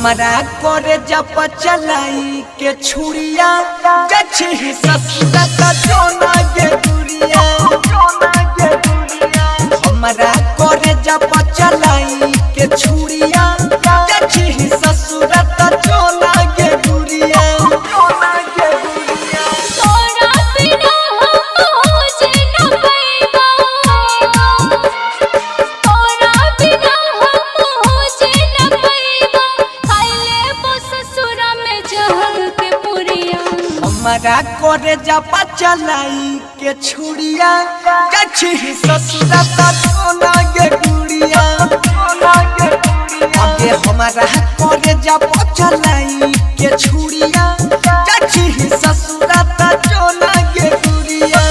हमारा करे जब चलाई के छुड़िया जछी ससुरा का जोना के गुड़िया हमारा करे जब चलाई के छुड़िया जछी ससुरा का जोना के गुड़िया हमारा करे जब चलाई के छुड़िया जछी ससुरा का जोना के गुड़िया आगे हमारा करे जब चलाई के छुड़िया जछी ससुरा का जोना के गुड़िया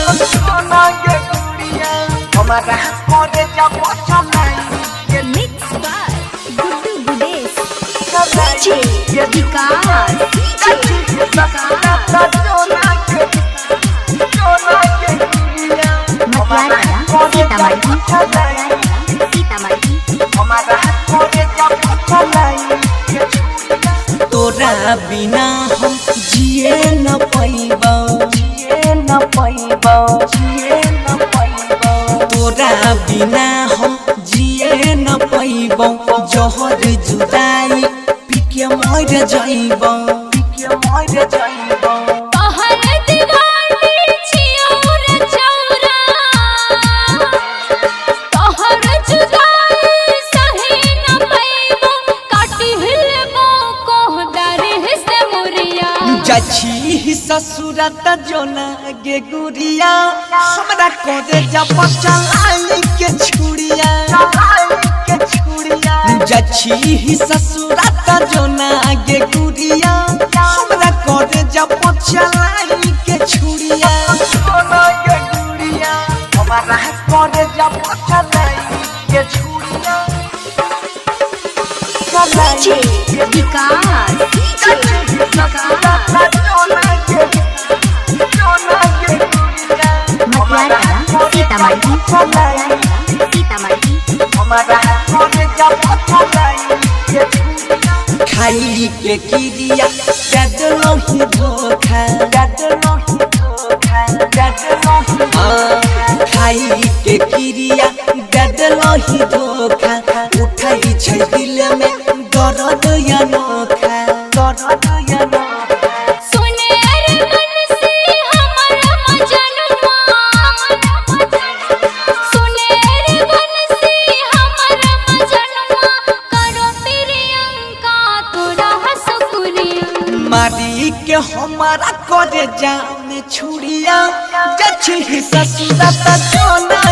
हमारा करे जब चलाई के mix by Guddu Gudesh DJ विकास तोरा बिना हम जिए न पैबौ तोरा बिना हम जिए न पैबौ जहर जुदाई पिके मर जाइबौ जछी ससुरा त जोना गे गुड़िया हमरा करे जब चलाई के छुड़िया जछी ससुरा त जोना गे गुड़िया हमरा करे जब चलाई के छुड़िया हमारा करे जब चलाई के छुड़िया डीजे विकास खाई के किरिया गदलो ही धोखा खाई के किरिया गदलो ही धोखा उठाई छै दिल में दर्द अनोखा मारी के हमारा करे जान छुड़िया जछी ससुरा त जोना